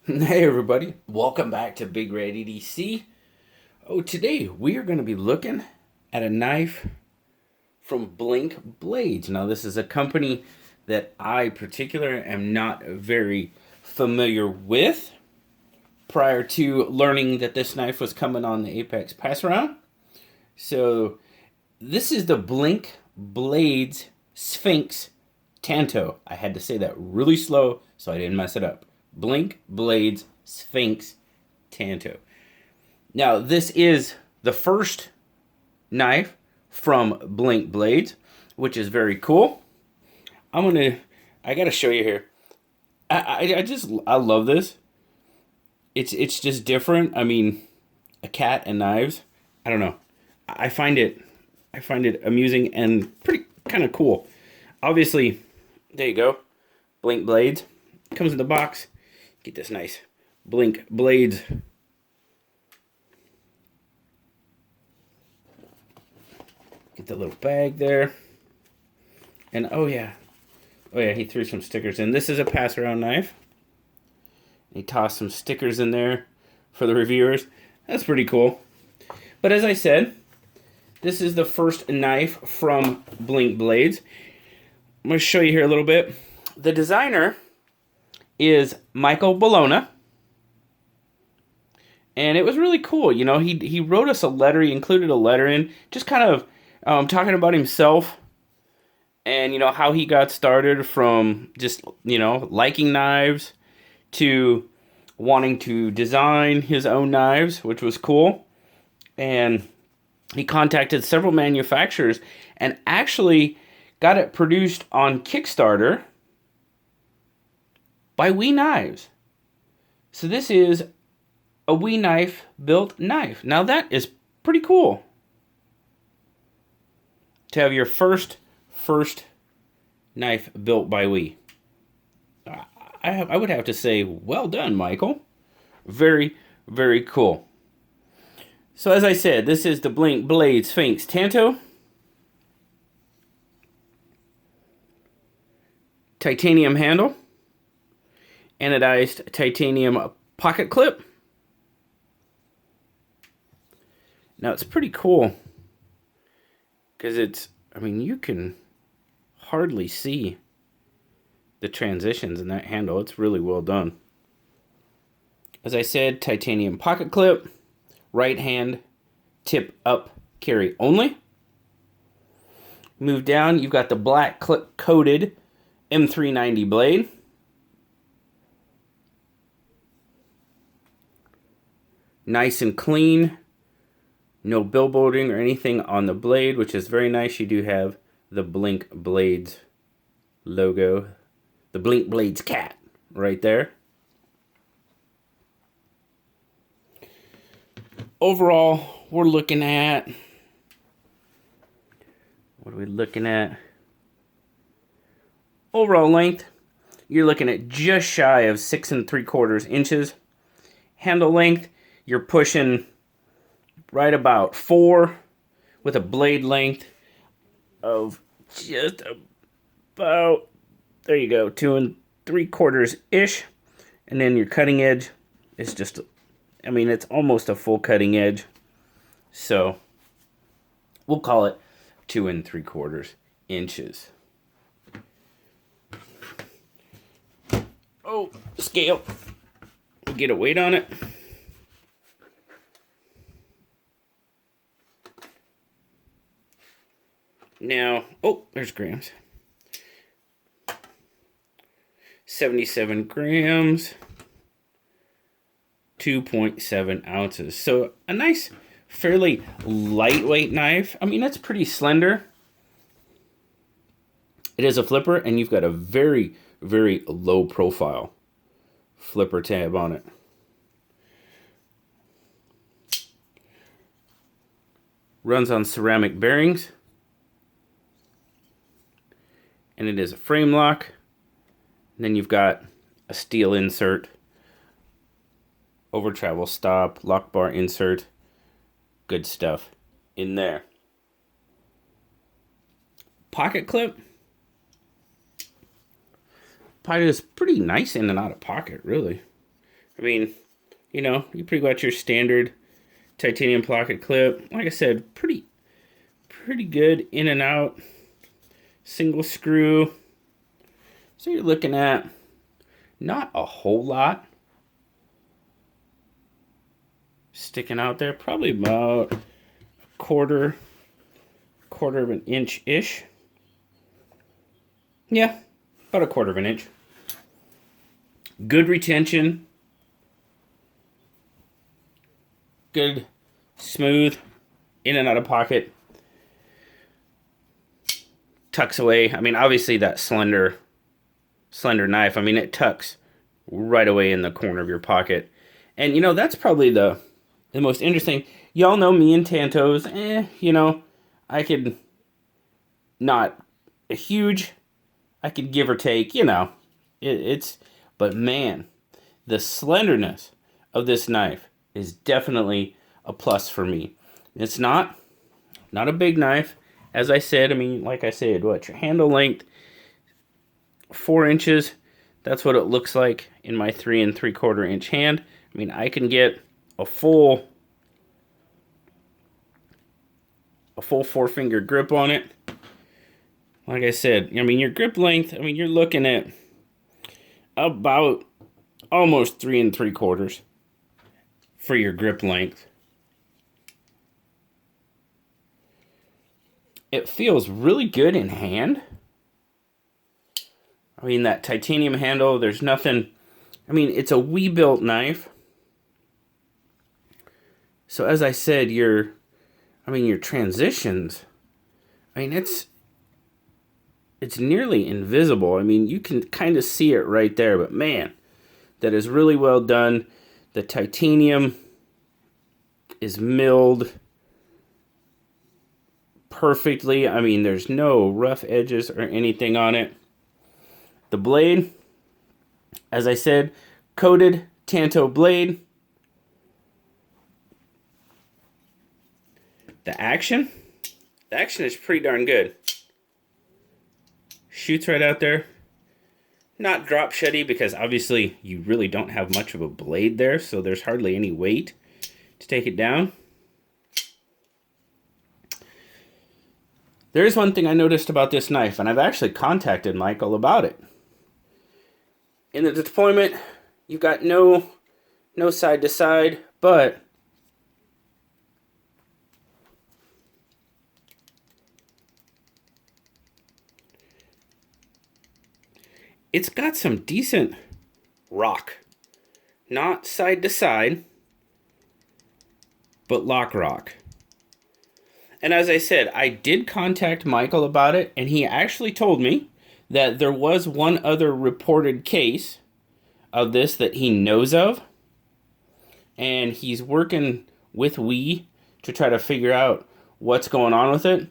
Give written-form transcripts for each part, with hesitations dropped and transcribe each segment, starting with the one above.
Hey everybody, welcome back to Big Red EDC. Oh, today we are going to be looking at a knife from Blink Blades. Now, this is a company that I particularly am not very familiar with prior to learning that this knife was coming on the Apex Pass Around. So, this is the Blink Blades Sphinx Tanto. I had to say that really slow so I didn't mess it up. Blink Blades Sphinx Tanto. Now, this is the first knife from Blink Blades, which is very cool. I gotta show you here. I love this. It's just different. I mean, a cat and knives. I don't know. I find it I find it amusing and pretty kind of cool. Obviously, there you go. Blink Blades comes in the box. Get this nice Blink Blades. Get the little bag there. And oh yeah, he threw some stickers in. This is a pass around knife. He tossed some stickers in there for the reviewers. That's pretty cool. But as I said, this is the first knife from Blink Blades. I'm going to show you here a little bit. The designer is Micheal Bologna. And it was really cool. You know, he wrote us a letter. He included a letter in, just kind of talking about himself and, you know, how he got started from just, you know, liking knives to wanting to design his own knives, which was cool. And he contacted several manufacturers and actually got it produced on Kickstarter by We Knives. So this is a We Knife built knife. Now that is pretty cool. To have your first knife built by We. I would have to say, well done, Micheal. Very, very cool. So as I said, this is the Blink Blade Sphinx Tanto. Titanium handle. Anodized titanium pocket clip. Now it's pretty cool because you can hardly see the transitions in that handle. It's really well done. As I said, titanium pocket clip, right hand, tip up, carry only. Move down, you've got the black clip coated M390 blade. Nice and clean. No billboarding or anything on the blade, which is very nice. You do have the Blink Blades logo. The Blink Blades cat right there. Overall, we're looking at... What are we looking at? Overall length, you're looking at just shy of 6 3/4 inches. Handle length, you're pushing right about 4 with a blade length of just about, there you go, 2 3/4 ish. And then your cutting edge is just, it's almost a full cutting edge. So we'll call it 2 3/4 inches. Oh, scale. Get a weight on it. Now, there's grams. 77 grams, 2.7 ounces. So a nice, fairly lightweight knife. That's pretty slender. It is a flipper, and you've got a very, very low profile flipper tab on it. Runs on ceramic bearings. And it is a frame lock. And then you've got a steel insert, over travel stop, lock bar insert, good stuff in there. Pocket clip. Pocket is pretty nice in and out of pocket, really. I mean, you know, you pretty got your standard titanium pocket clip. Like I said, pretty good in and out. Single screw. So you're looking at not a whole lot sticking out there. Probably about a quarter of an inch-ish. Yeah, about a quarter of an inch. Good retention. Good, smooth, in and out of pocket. Tucks away. I mean, obviously that slender knife, I mean, it tucks right away in the corner of your pocket. And, you know, that's probably the most interesting. Y'all know me and Tantos. You know, I could not a huge, I could give or take, you know. But man, the slenderness of this knife is definitely a plus for me. It's not a big knife. As I said, I mean, like I said, what, your handle length, 4 inches. That's what it looks like in my 3 3/4 inch hand. I mean, I can get a full 4-finger grip on it. Like I said, I mean, your grip length, I mean, you're looking at about almost 3 3/4 for your grip length. It feels really good in hand. I mean, that titanium handle, there's nothing, I mean, it's a we-built knife. So as I said, your transitions, I mean, it's nearly invisible. I mean, you can kind of see it right there, but man, that is really well done. The titanium is milled perfectly. I mean, there's no rough edges or anything on it. The blade, as I said, coated Tanto blade. The action is pretty darn good. Shoots right out there. Not drop sheddy because obviously you really don't have much of a blade there, so there's hardly any weight to take it down. There is one thing I noticed about this knife, and I've actually contacted Micheal about it. In the deployment, you've got no side to side, but it's got some decent rock. Not side to side, but lock rock. And as I said, I did contact Micheal about it, and he actually told me that there was one other reported case of this that he knows of, and he's working with WE to try to figure out what's going on with it.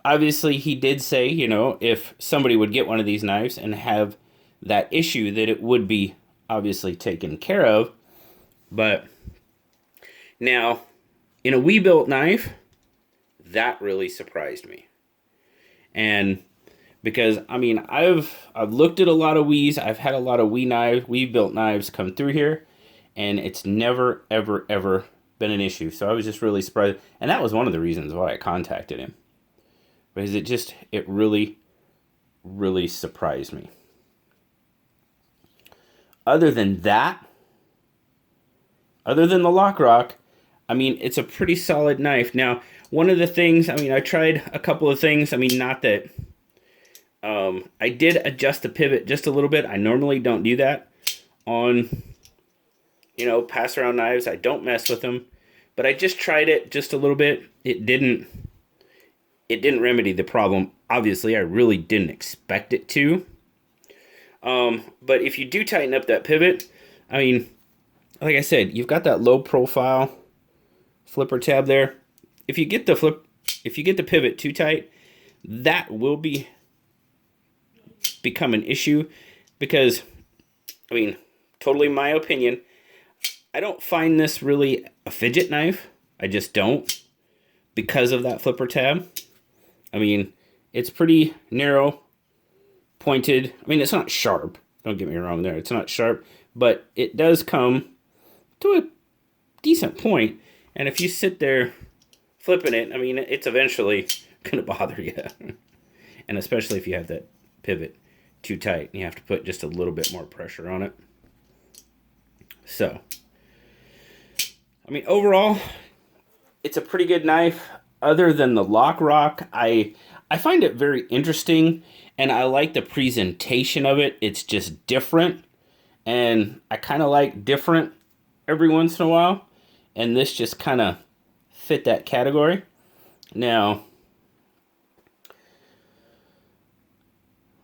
Obviously, he did say, you know, if somebody would get one of these knives and have that issue, that it would be obviously taken care of. But now, in a we-built knife, that really surprised me. And because, I mean, I've looked at a lot of WEs. I've had a lot of we-built knives come through here, and it's never, ever, ever been an issue. So I was just really surprised. And that was one of the reasons why I contacted him. Because it really, really surprised me. Other than that, other than the lock rock, I mean, it's a pretty solid knife. Now, one of the things, I mean, I tried a couple of things. I mean, not that, I did adjust the pivot just a little bit. I normally don't do that on, you know, pass around knives. I don't mess with them, but I just tried it just a little bit. It didn't remedy the problem. Obviously, I really didn't expect it to. But if you do tighten up that pivot, I mean, like I said, you've got that low profile flipper tab there. If you get the pivot too tight, that will become an issue, because, I mean, totally my opinion, I don't find this really a fidget knife. I just don't, because of that flipper tab. I mean, it's pretty narrow, pointed. I mean, it's not sharp. Don't get me wrong there. It's not sharp, but it does come to a decent point. And if you sit there flipping it, I mean, it's eventually going to bother you. And especially if you have that pivot too tight, you have to put just a little bit more pressure on it. So, I mean, overall, it's a pretty good knife. Other than the lock rock, I find it very interesting, and I like the presentation of it. It's just different, and I kind of like different every once in a while, and this just kind of fit that category. Now,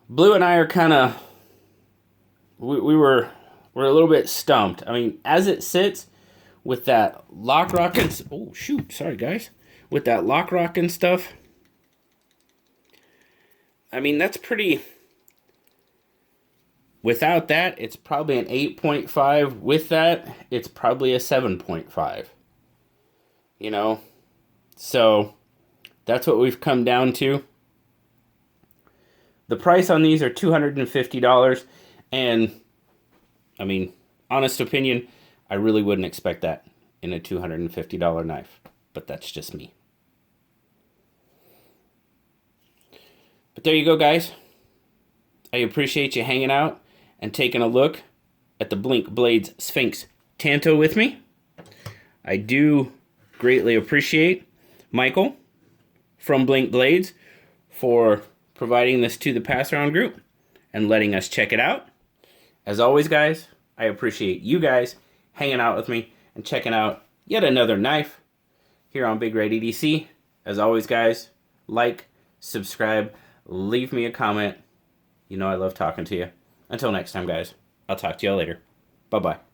Blue and I are kind of, we're a little bit stumped. I mean, as it sits with that lock rock and, oh shoot, sorry guys, with that lock rock and stuff, I mean, that's pretty, without that, it's probably an 8.5. With that, it's probably a 7.5. You know, so that's what we've come down to. The price on these are $250, and I mean, honest opinion, I really wouldn't expect that in a $250 knife, but that's just me. But there you go, guys. I appreciate you hanging out and taking a look at the Blink Blades Sphinx Tanto with me. I do greatly appreciate Michael from Blink Blades for providing this to the pass-around group and letting us check it out. As always, guys, I appreciate you guys hanging out with me and checking out yet another knife here on Big Red EDC. As always, guys, like, subscribe, leave me a comment. You know I love talking to you. Until next time, guys, I'll talk to y'all later. Bye-bye.